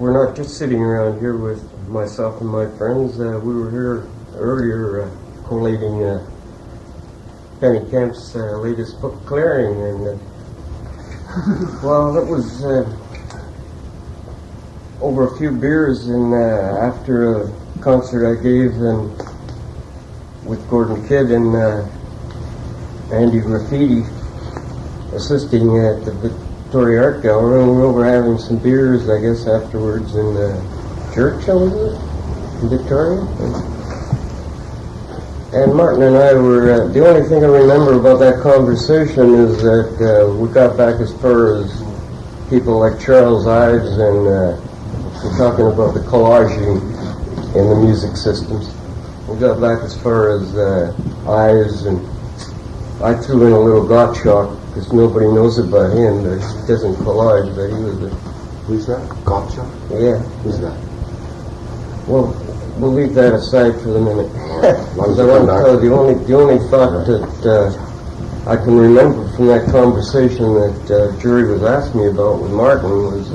we're not just sitting around here with myself and my friends. We were here earlier collating Penny Kemp's latest book, Clearing, and well, it was over a few beers, and after a concert I gave with Gordon Kidd and Andy Graffiti assisting at the Victoria Art Gallery, and we were over having some beers, I guess, afterwards in the church, was it? In Victoria? And Martin and I were, the only thing I remember about that conversation is that we got back as far as people like Charles Ives, and we're talking about the collaging in the music systems. We got back as far as Ives, and I threw in a little Gottschalk, because nobody knows about him, but he doesn't collage, but he was a... Who's that? Gottschalk? Yeah. Who's that? Well, we'll leave that aside for the minute. Because I want to tell you, the only thought that I can remember from that conversation that Jury was asking me about with Martin was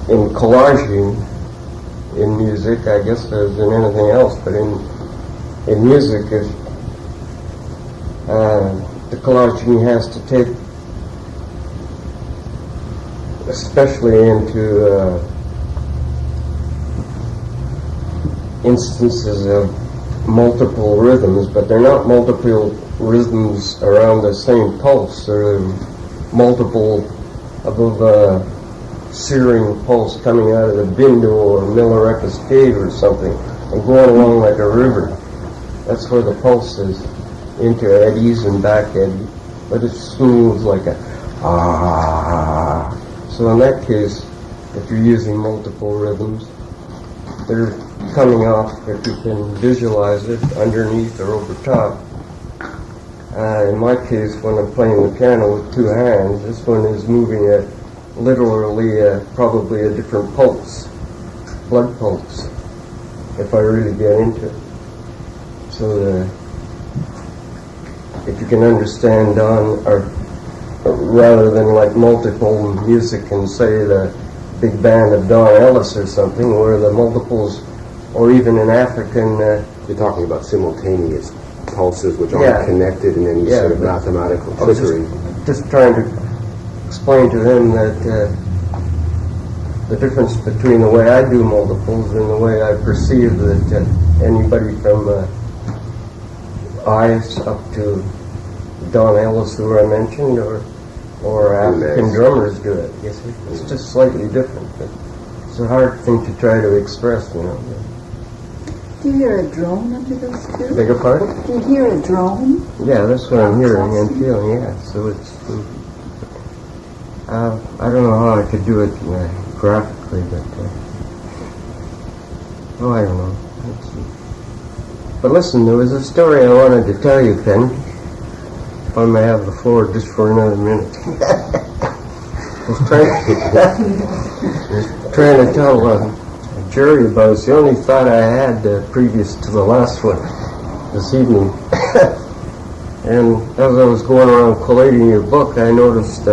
in collaging in music, I guess as in anything else, but in music, if the collaging has to take, especially into instances of multiple rhythms, but they're not multiple rhythms around the same pulse. They're multiple above a searing pulse coming out of the Bindu or Miller Cascade or something and going along like a river. That's where the pulse is, into eddies and back eddy, but it's smooth like a ah. So in that case, if you're using multiple rhythms, they're coming off, if you can visualize it, underneath or over top. In my case, when I'm playing the piano with two hands, this one is moving at literally probably a different pulse, blood pulse, if I really get into it. So if you can understand Don, or rather than like multiple music and say the big band of Don Ellis or something, where the multiples, or even in African... You're talking about simultaneous pulses which aren't connected in any sort of mathematical trickery. Just trying to explain to them that the difference between the way I do multiples and the way I perceive that anybody from Ives up to Don Ellis, who I mentioned, or African drummers do it. Yes, it's just slightly different. But it's a hard thing to try to express, you know. Do you hear a drone under those two? Beg your pardon? Do you hear a drone? Yeah, that's what I'm hearing and feeling, yeah. So it's... I don't know how I could do it graphically, but... I don't know. But listen, there was a story I wanted to tell you, Ken. If I may have the floor just for another minute. I was trying to tell a jury about it. It's the only thought I had previous to the last one this evening. And as I was going around collating your book, I noticed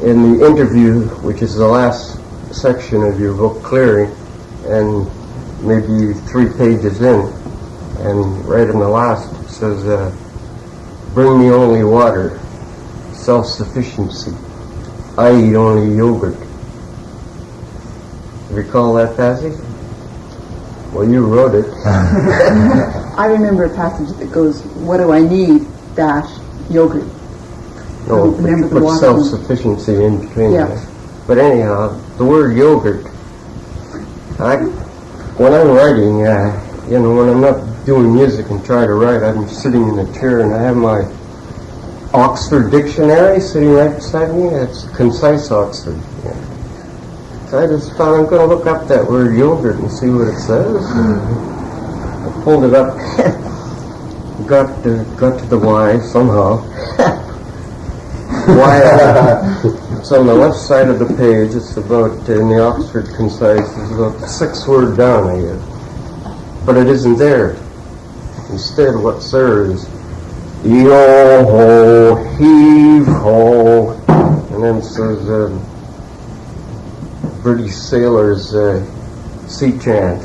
in the interview, which is the last section of your book, Clearing, and maybe 3 pages in, and right in the last it says, bring me only water, self-sufficiency. I eat only yogurt. Recall that passage? Well, you wrote it. I remember a passage that goes, what do I need, yogurt. No, remember the put self-sufficiency in between there. But anyhow, the word yogurt, when I'm writing, when I'm not doing music and try to write, I'm sitting in a chair and I have my Oxford dictionary sitting right beside me. It's concise Oxford. Yeah. So I just thought I'm going to look up that word yogurt and see what it says. I pulled it up, got to the Y somehow. It's on the left side of the page. It's about, in the Oxford Concise, it's about the 6th word down, I guess. But it isn't there. Instead, what's there is yo-ho, heave-ho, and then chants those British sailors' sea chant.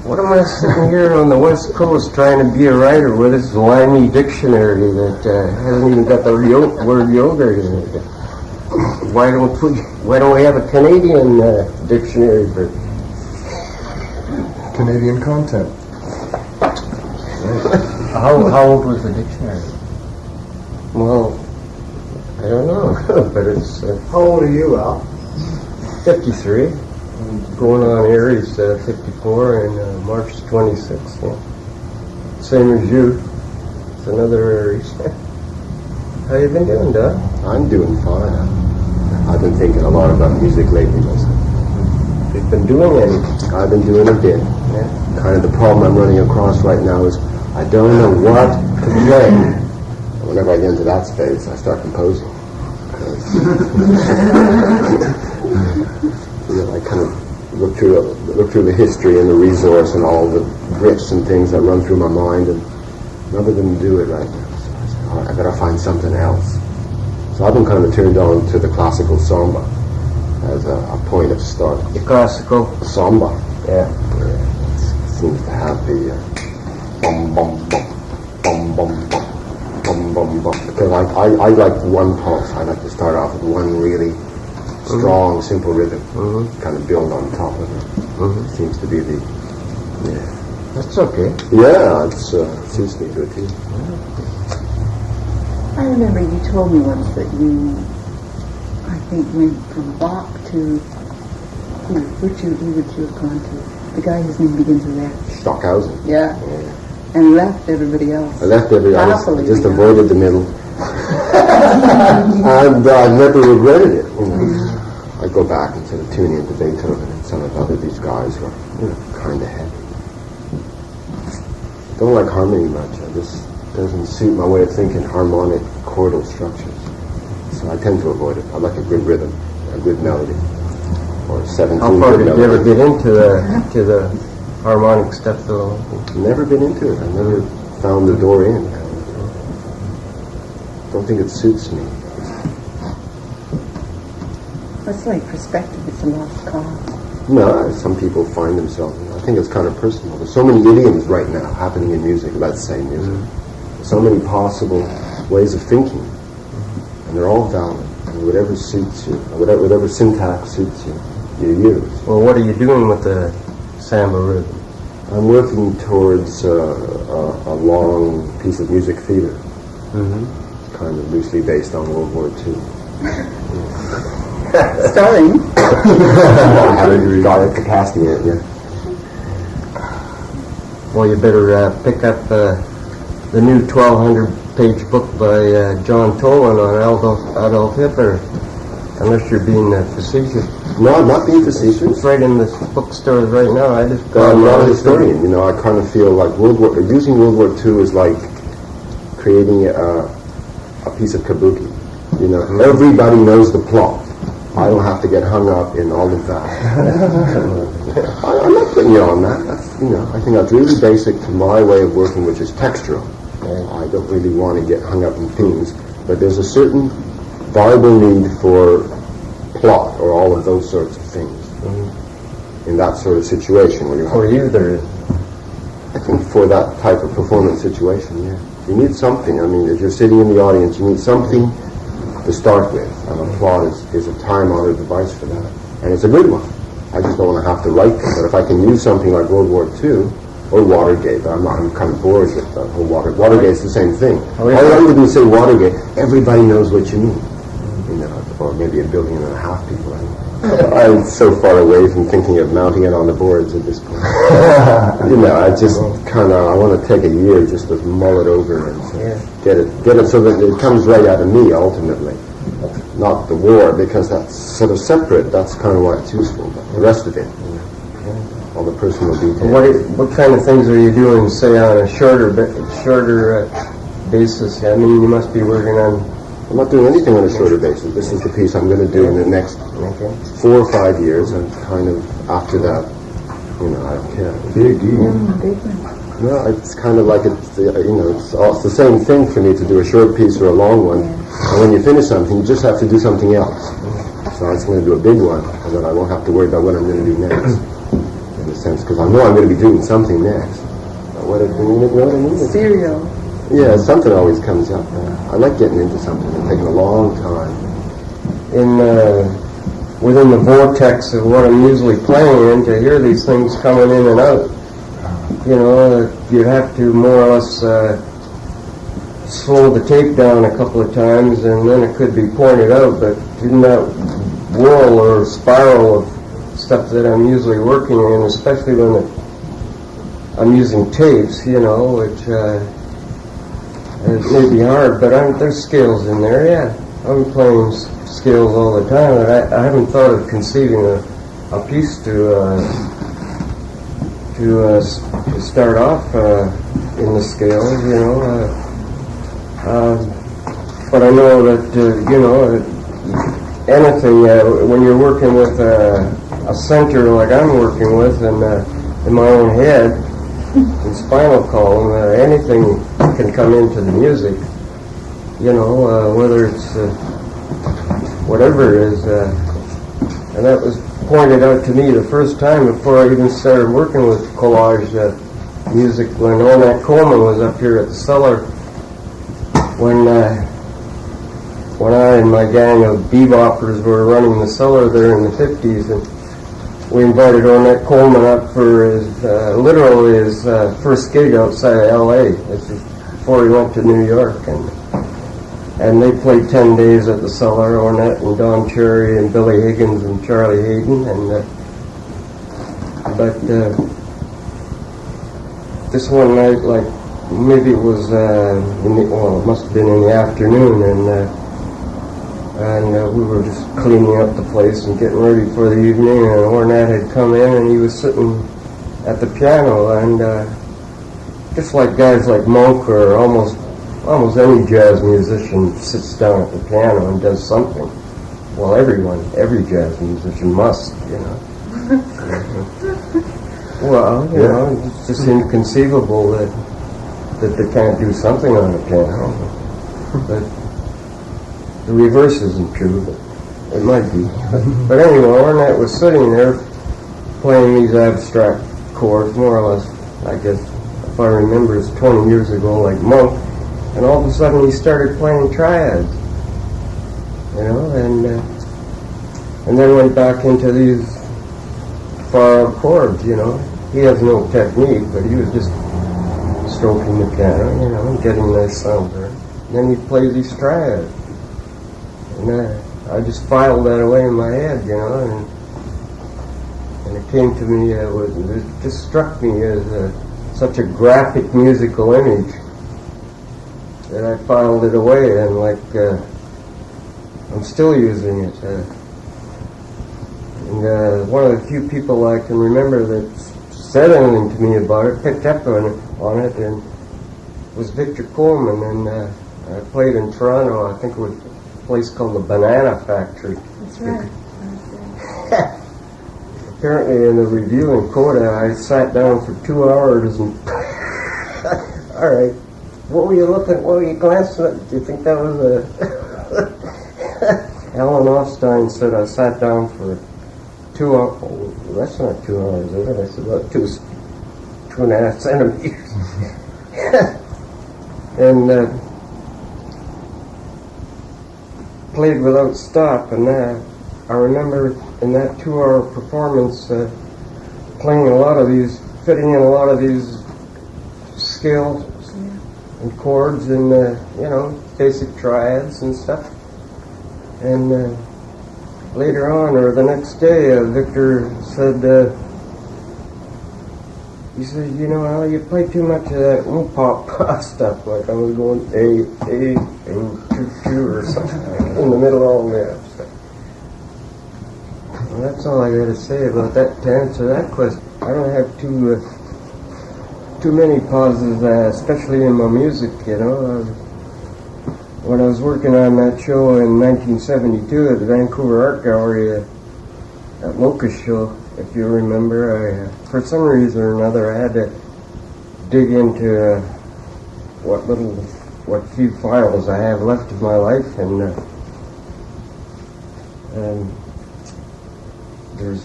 What am I sitting here on the West Coast trying to be a writer with this whiny dictionary that hasn't even got the word yoga in it? Why don't we have a Canadian dictionary for Canadian content? How old was the dictionary? Well, I don't know, but it's How old are you, Al? 53. Going on Aries 54 and March 26th. Yeah. Same as you. It's another Aries. How you been doing, Doc? I'm doing fine. I've been thinking a lot about music lately, Leslie. You've been doing anything? I've been doing a bit. Yeah. Kind of the problem I'm running across right now is I don't know what to play. And whenever I get into that space, I start composing. I kind of look through the history and the resource and all the riffs and things that run through my mind, and none of them do it right now. So I said, all right, I gotta find something else. So I've been kind of turned on to the classical samba as a point of start. The classical Samba. Yeah. It seems to have the bum bum bum bum bum bum bum bum bum. Because I like one pulse. I like to start off with one really strong, simple rhythm, kind of build on top of it. Seems to be the, That's okay. yeah, it suits me to a T. I remember you told me once that you, I think, went from Bach to who would you have gone to? The guy whose name begins with F. Stockhausen. Yeah. And left everybody else. I left every, I Happily, just yeah. avoided the middle. And I never regretted it. You know. I go back and sort of tune into Beethoven and some of these guys who are, kind of heavy. Don't like harmony much. It just doesn't suit my way of thinking harmonic chordal structures. So I tend to avoid it. I like a good rhythm, a good melody, or 17 How far good did you ever melodies. get into the harmonic stuff though? Never been into it. I never found the door in. Don't think it suits me. It's like perspective. It's a lost cause. No, some people find themselves. I think it's kind of personal. There's so many idioms right now happening in music, let's say music. So many possible ways of thinking. And they're all valid. And whatever suits you, or whatever syntax suits you, you use. Well, what are you doing with the samba rhythm? I'm working towards a long piece of music theater. Kind of loosely based on World War II. Starring. I haven't got a capacity in it yet. Well, you better pick up the new 1,200-page book by John Tolan on Adolf Hitler, unless you're being facetious. No, I'm not being facetious. It's right in the bookstores right now. I just I'm not a historian. I kind of feel like using World War II is like creating a piece of kabuki. Everybody knows the plot. I don't have to get hung up in all of that. I'm not putting you on that. That's, I think that's really basic to my way of working, which is textural. I don't really want to get hung up in themes, but there's a certain viable need for plot or all of those sorts of things in that sort of situation where you For you, there is. I think for that type of performance situation, you need something. I mean, if you're sitting in the audience, you need something to start with, and a plot is a time-honored device for that, and it's a good one. I just don't want to have to write them, but if I can use something like World War II or Watergate, I'm kind of bored with the whole Watergate's the same thing. All you have to do is say Watergate, everybody knows what you mean. Or maybe 1.5 billion people. I'm so far away from thinking of mounting it on the boards at this point. I just I want to take a year just to mull it over and get it so that it comes right out of me ultimately, not the war, because that's sort of separate. That's kind of why it's useful. But the rest of it, all the personal details. What kind of things are you doing, say, on a shorter basis? I mean, you must be working on. I'm not doing anything on a shorter basis. This is the piece I'm going to do in the next 4 or 5 years, and kind of after that, I don't care. Big deal. Big one. No, it's kind of like it's the same thing for me to do a short piece or a long one. Yeah. And when you finish something, you just have to do something else. So I was going to do a big one, and then I won't have to worry about what I'm going to do next. In a sense, because I know I'm going to be doing something next. But what I mean? Serial. Yeah, something always comes up. I like getting into something and taking a long time. Within the vortex of what I'm usually playing in, to hear these things coming in and out, you'd have to more or less slow the tape down a couple of times, and then it could be pointed out. But in that whirl or spiral of stuff that I'm usually working in, especially when I'm using tapes, which it may be hard, but there's scales in there, yeah. I'm playing scales all the time, but I haven't thought of conceiving a piece to start off in the scales, but I know that, anything, when you're working with a center like I'm working with in my own head, in spinal column, anything can come into the music, whether it's whatever it is, and that was pointed out to me the first time before I even started working with collage music, when Ornette Coleman was up here at the cellar, when I and my gang of beboppers were running the cellar there in the 50s, and we invited Ornette Coleman up for his first gig outside of LA. This is before he went to New York, and they played 10 days at the cellar, Ornette and Don Cherry and Billy Higgins and Charlie Hayden, but this one night, like maybe it was it must have been in the afternoon, and we were just cleaning up the place and getting ready for the evening, and Ornette had come in and he was sitting at the piano, and just like guys like Monk or almost any jazz musician sits down at the piano and does something. Well, every jazz musician must, Well, it's just inconceivable that they can't do something on the piano. But the reverse isn't true, but it might be. But anyway, Ornette was sitting there playing these abstract chords, more or less, I guess, if I remember, it's 20 years ago, like Monk. And all of a sudden he started playing triads, and then went back into these far chords, He has no technique, but he was just stroking the piano, and getting a nice sound there. And then he'd play these triads. And I just filed that away in my head, and it came to me, it just struck me as such a graphic musical image, that I filed it away, and I'm still using it. And one of the few people I can remember that said anything to me about it, picked up on it, and was Victor Coleman. And I played in Toronto. I think it was a place called the Banana Factory. That's right. Apparently, in the review in Coda, I sat down for 2 hours and all right. What were you glancing at? Do you think that was Alan Offstein said I sat down for 2 hours. Oh, that's not 2 hours, is it? I said about 2.5 centimeters. And played without stop. And I remember in that 2-hour performance playing fitting in a lot of these scales and chords and basic triads and stuff. And later on, or the next day, Victor said, he said, you play too much of that pop stuff, like I was going two or something in the middle of all that stuff. Well, that's all I got to say about that, to answer that question. I don't have too many pauses, especially in my music, When I was working on that show in 1972 at the Vancouver Art Gallery at Locust Show, if you remember, for some reason or another, I had to dig into what few files I have left of my life, and there's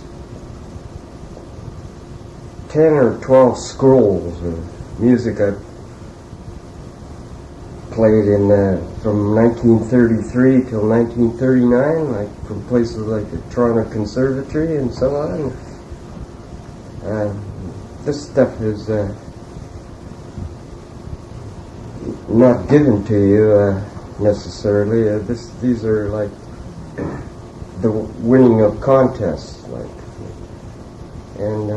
10 or 12 scrolls of music I played in from 1933 till 1939, like from places like the Toronto Conservatory and so on. This stuff is not given to you necessarily. These are like the winning of contests, like, and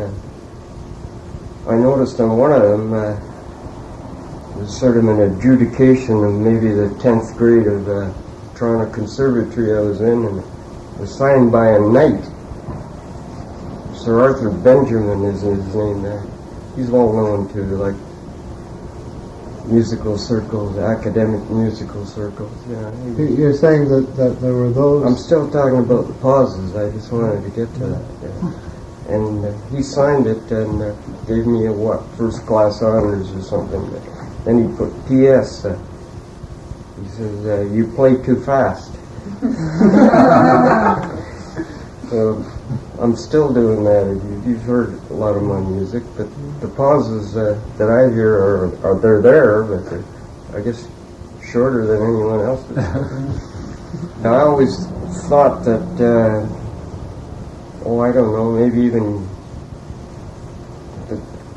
I noticed on one of them was sort of an adjudication of maybe the 10th grade of the Toronto Conservatory I was in, and it was signed by a knight. Sir Arthur Benjamin is his name there. He's well known to like musical circles, academic musical circles. Yeah. You're saying that there were those... I'm still talking about the pauses. I just wanted to get to that. Yeah. And he signed it and gave me a first class honors or something. Then he put P.S. He says, you play too fast. So I'm still doing that. You've heard a lot of my music, but the pauses that I hear they're there, but they're, I guess, shorter than anyone else's. Now, I always thought that, I don't know, maybe even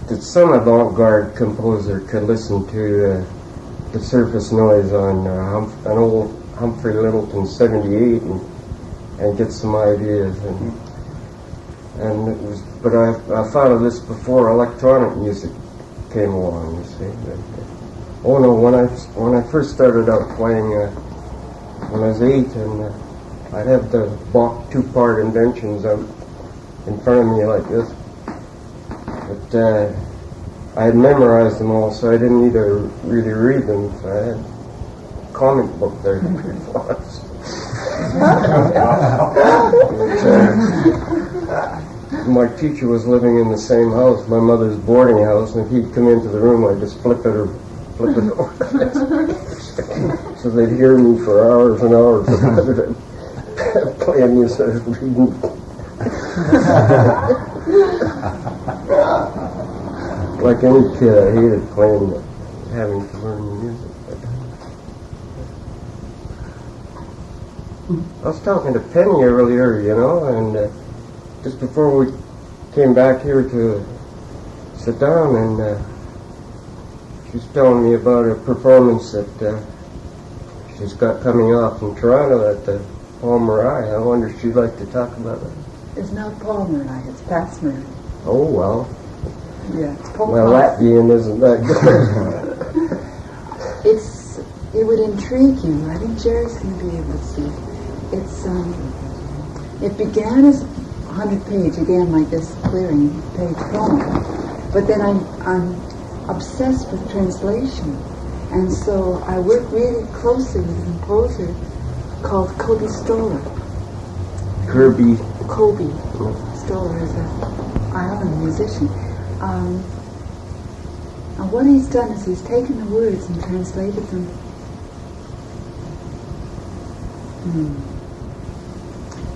that some avant-garde composer could listen to the surface noise on an old Humphrey Littleton 78 and get some ideas. And it was, but I thought of this before electronic music came along. You see, oh no! When I first started out playing, when I was 8, and I'd have the Bach 2-part inventions out in front of me like this, but I had memorized them all, so I didn't need to really read them. So I had a comic book there to read once. My teacher was living in the same house, my mother's boarding house, and if he'd come into the room, I'd just flip it over. So they'd hear me for hours and hours rather than playing instead of reading. Like any kid, I hated playing, having to learn the music. I was talking to Penny earlier, and just before we came back here to sit down, and she was telling me about a performance that she's got coming off in Toronto at the Paul Murray. I wonder if she'd like to talk about it. It's not Paul Murray, it's Pass Murray. Oh, well. Yeah, it's Paul Well, Latvian isn't that good. It would intrigue you. I think Jerry's going to be able to see. It began as 100-page, again, like this clearing page poem. But then I'm obsessed with translation. And so I work really closely with a composer called Kobe Stoller. Kirby. Kobe Stoller is an island musician. And what he's done is he's taken the words and translated them.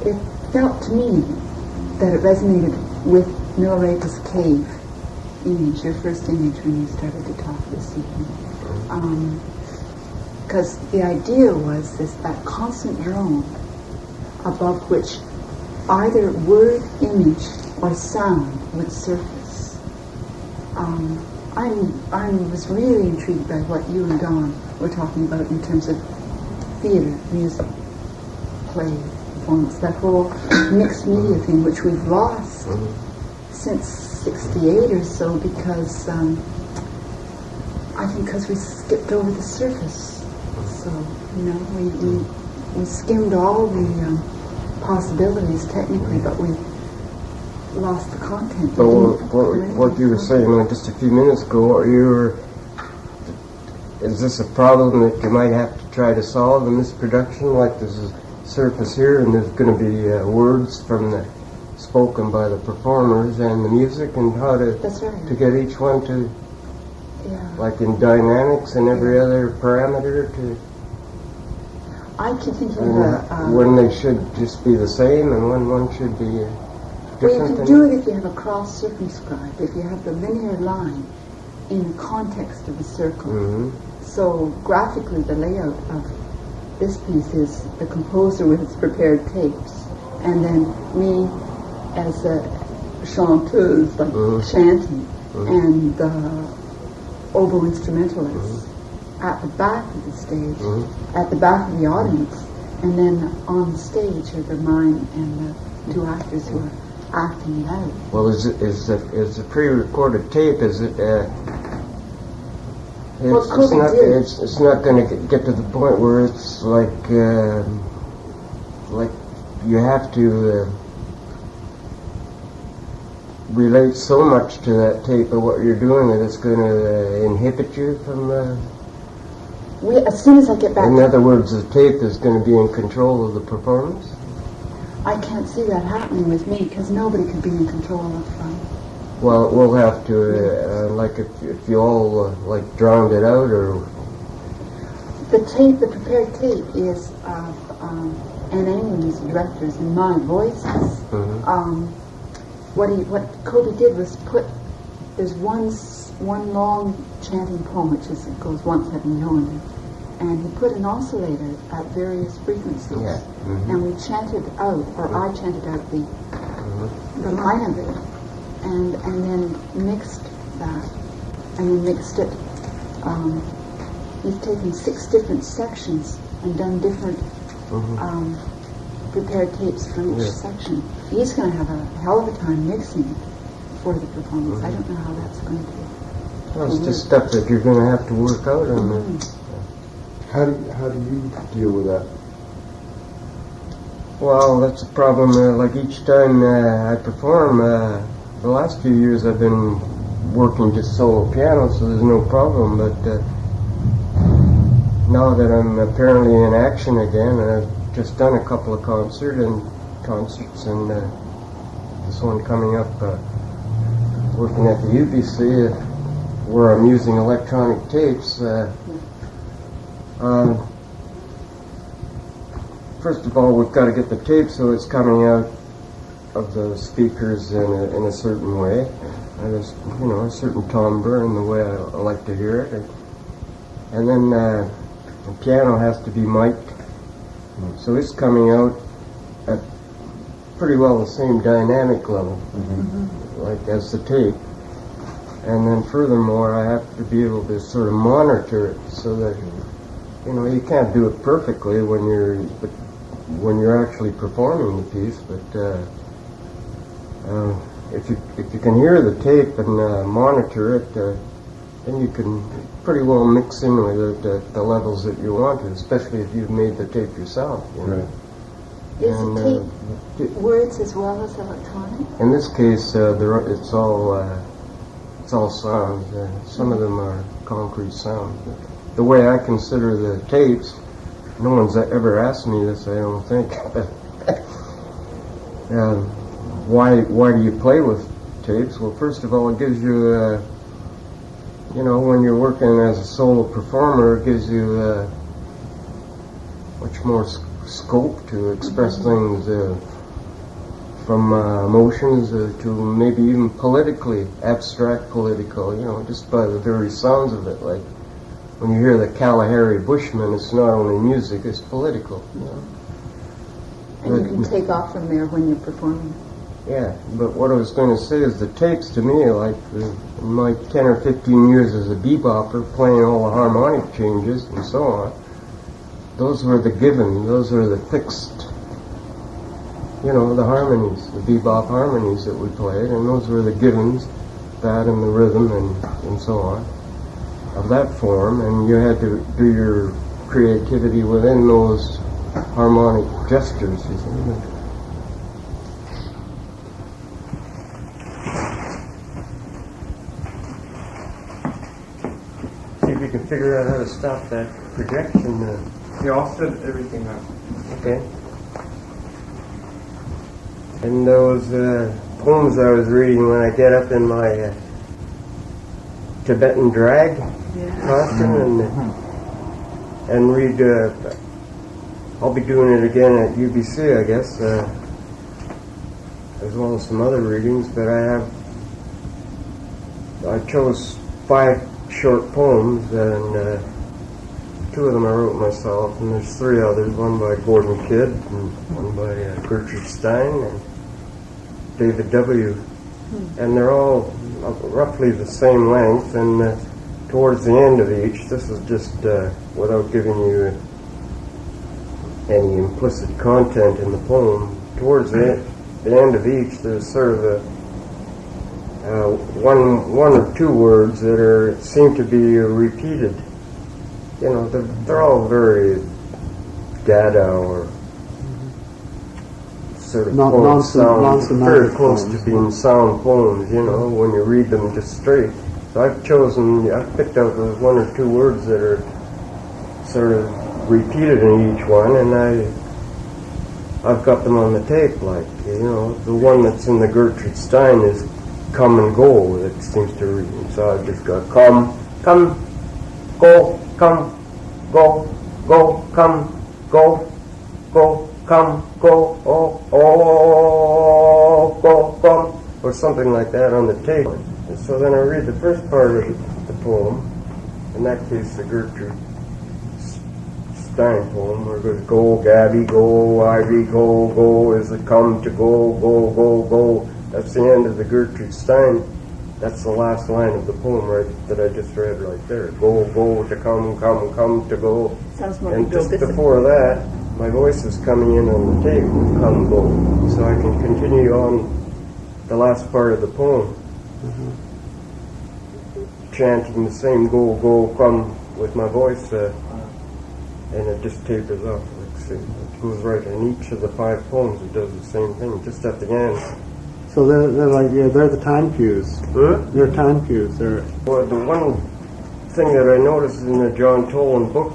It felt to me that it resonated with Milrega's cave image, your first image when you started to talk this evening. Because the idea was that constant drone above which either word, image, or sound would surface. I was really intrigued by what you and Don were talking about in terms of theater, music, play, performance, that whole mixed media thing, which we've lost since '68 or so, because I think because we skipped over the surface. So, we skimmed all the possibilities technically, but we lost the content. But what you were saying just a few minutes ago, is this a problem that you might have to try to solve in this production? Like there's a surface here, and there's going to be words spoken by the performers and the music, and how to That's right. to get each one to Yeah. like in dynamics and every other parameter to I keep thinking of when they should just be the same and when one should be well, different? you can do it if you have a cross circumscribed, if you have the linear line in the context of a circle. Mm-hmm. So graphically, the layout of this piece is the composer with his prepared tapes, and then me as a chanteuse, like chanting, and the oboe instrumentalist at the back of the stage, at the back of the audience, and then on the stage are the mime and the two actors who are acting it out. Well, is the pre-recorded tape? Is it? It's not going to get to the point where it's like you have to relate so much to that tape of what you're doing that it's going to inhibit you from. As soon as I get back, In other words, the tape is going to be in control of the performance. I can't see that happening with me because nobody could be in control of. Well, we'll have to like if you all like drowned it out or. The tape, the prepared tape, is Ann England's directors and my voices. What Kobe did was there's one long chanting poem which it goes once having known, and he put an oscillator at various frequencies, and we chanted out, or I chanted out the line of it, and then mixed that, and then mixed it. He's taken 6 different sections and done different prepared tapes from each section. He's going to have a hell of a time mixing it for the performance. I don't know how that's going to be. Well, it's just stuff that you're going to have to work out on. How do you deal with that? Well, that's a problem. Like each time I perform, the last few years I've been working just solo piano, so there's no problem. But now that I'm apparently in action again, and I've just done a couple of concerts, and this one coming up, working at the UBC, where I'm using electronic tapes. First of all, we've got to get the tape so it's coming out of the speakers in a certain way, and a certain timbre in the way I like to hear it, and then the piano has to be mic'd, so it's coming out at pretty well the same dynamic level, like as the tape. And then furthermore, I have to be able to sort of monitor it so that you can't do it perfectly when you're actually performing the piece. But if you can hear the tape and monitor it, then you can pretty well mix in with it at the levels that you want to, especially if you've made the tape yourself. Right. Is the tape words as well as electronic? In this case, it's all sound. Some of them are concrete sound. The way I consider the tapes, no one's ever asked me this, I don't think. Why do you play with tapes? Well, first of all, it gives you, when you're working as a solo performer, it gives you much more scope to express things from emotions to maybe even politically, abstract political, just by the very sounds of it. Like when you hear the Kalahari Bushman, it's not only music, it's political. And you can take off from there when you're performing. Yeah, but what I was going to say is the tapes to me, like in my 10 or 15 years as a bebopper, playing all the harmonic changes and so on, those were the given, those were the fixed, the harmonies, the bebop harmonies that we played, and those were the givens, that and the rhythm and so on, of that form, and you had to do your creativity within those harmonic gestures, you see. See if you can figure out how to stop that projection. Yeah, I'll set everything up. Okay. And those poems I was reading when I get up in my Tibetan drag Yeah. costume and read. I'll be doing it again at UBC, I guess, as well as some other readings. But I chose 5 short poems, and 2 of them I wrote myself, and there's 3 others. One by Gordon Kidd, and one by Gertrude Stein, and David W. And they're all roughly the same length, and towards the end of each, this is just without giving you any implicit content in the poem, towards the end of each there's sort of one or 2 words that seem to be repeated. You know, they're all very Dada or sort of poems sound very close to being sound poems, you know, when you read them just straight. So I've picked out those 1 or 2 words that are sort of repeated in each one, and I've got them on the tape, like, you know, the one that's in the Gertrude Stein is come and go, that seems to read. So I've just got come, go, come, go, come, go, come, go, go, come, or something like that on the tape. And so then I read the first part of the poem, in that case the Gertrude Stein poem, where it goes, go, Gabby, go, Ivy, go, is it come to go, go. That's the end of the Gertrude Stein. That's the last line of the poem that I just read right there. Go, to come to go. Sounds more And like just Bill before that, my voice is coming in on the tape with come, go. So I can continue on the last part of the poem, chanting the same go, come with my voice, and it just tapers off. It goes right in each of the 5 poems. It does the same thing, just at the end. So they're like, yeah, they're the time cues. They're time cues. Well, the one thing that I noticed in the John Toland book,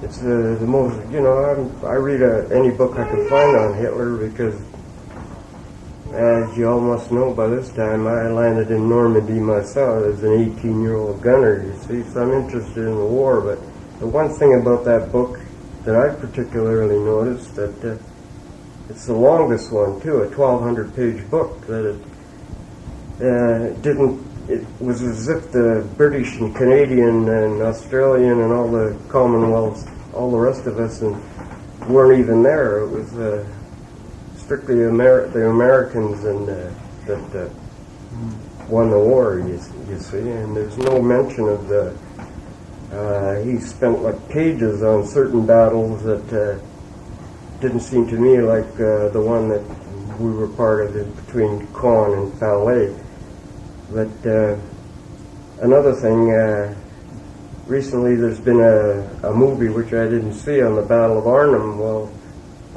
it's the most, you know, I read any book I can find on Hitler because, as you all must know by this time, I landed in Normandy myself as an 18-year-old gunner, you see, so I'm interested in the war. But the one thing about that book that I particularly noticed, that it's the longest one too, a 1,200-page book, that it was as if the British and Canadian and Australian and all the Commonwealths, all the rest of us, weren't even there. It was strictly the Americans that won the war, you see, and there's no mention of he spent like pages on certain battles that didn't seem to me like the one that we were part of between Caen and Falaise. But another thing, recently there's been a movie which I didn't see on the Battle of Arnhem. Well,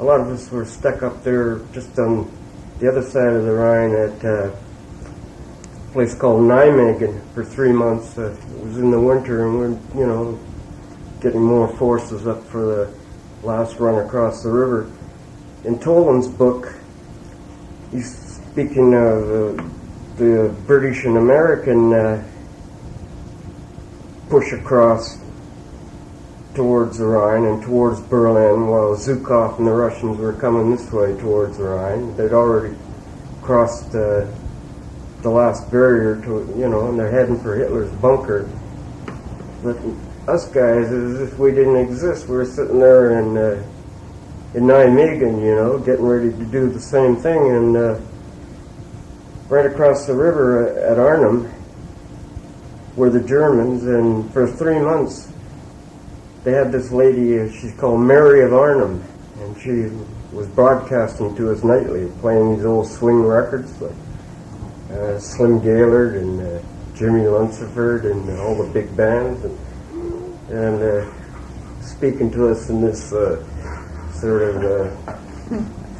a lot of us were stuck up there just on the other side of the Rhine at a place called Nijmegen for 3 months. It was in the winter, and we're, you know, getting more forces up for the last run across the river. In Toland's book, he's speaking of the British and American push across towards the Rhine and towards Berlin, while Zhukov and the Russians were coming this way towards the Rhine. They'd already crossed the last barrier, and they're heading for Hitler's bunker. But us guys, as if we didn't exist, we were sitting there in Nijmegen, getting ready to do the same thing, and right across the river at Arnhem were the Germans, and for 3 months they had this lady, she's called Mary of Arnhem, and she was broadcasting to us nightly, playing these old swing records like Slim Gaillard and Jimmy Lunceford and all the big bands, and speaking to us in this sort of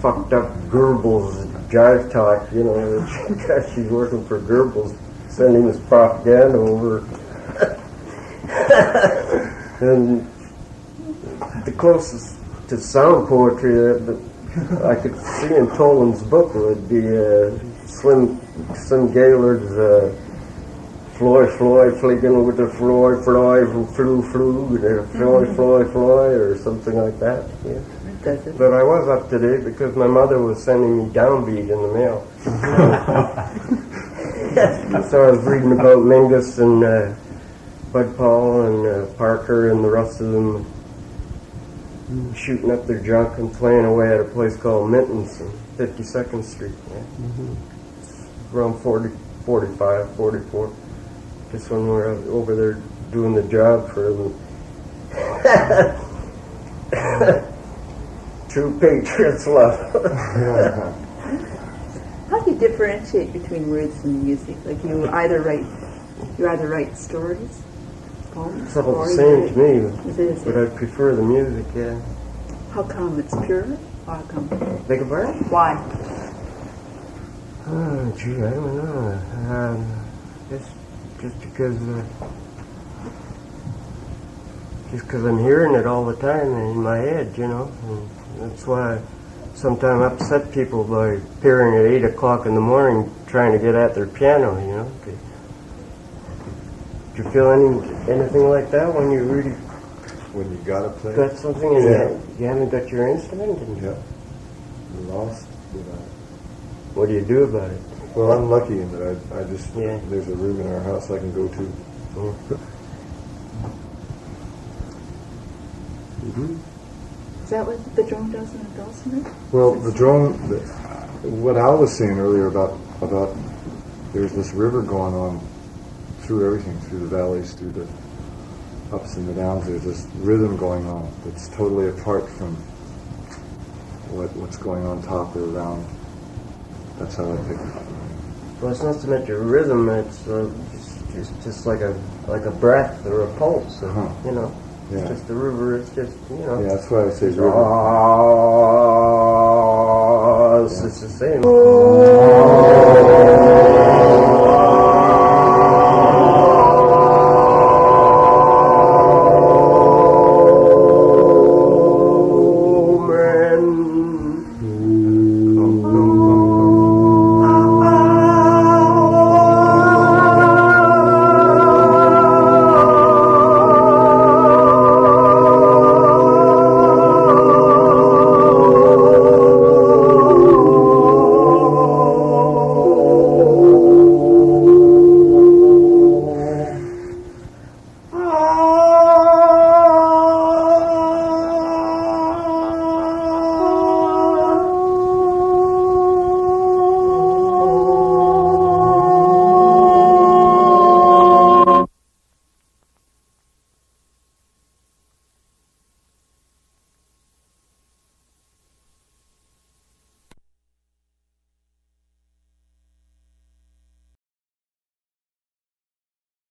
fucked up Goebbels jive talk, she's working for Goebbels, sending us propaganda over. And the closest to sound poetry that I could see in Toland's book would be Slim Gaillard's Floy, fligging with the floy, flew, floy, or something like that. Yeah. It does it. But I was up to date because my mother was sending me downbeat in the mail. So I was reading about Mingus and Bud Paul and Parker and the rest of them shooting up their junk and playing away at a place called Minton's on 52nd Street. Yeah. Around 40, 45, 44. Just when we were over there doing the job for them. True patriots love. How do you differentiate between words and music? Like you either write stories, poems, It's all the or same to me, Is it? but I prefer the music, yeah. How come it's pure? How come? Beg your pardon? Why? Oh, gee, I don't know. Just because I'm hearing it all the time in my head, you know. And that's why I sometimes upset people by appearing at 8 o'clock in the morning trying to get at their piano, you know. Do you feel anything like that when you really When you gotta play, got something and Yeah. you haven't got your instrument? And yeah, you're lost without it. what do you do about it? Well, I'm lucky in that I just, Yeah. there's a room in our house I can go to. Is that what the drone does in the dulcimer? Well, the drone, what Al was saying earlier about there's this river going on through everything, through the valleys, through the ups and the downs. There's this rhythm going on that's totally apart from what's going on top or around. That's how I pick it. Well, it's not so much a rhythm; it's just like a breath or a pulse, or, Uh-huh. you know. Yeah. It's just the river. It's just, you know. Yeah, that's why I say It's river.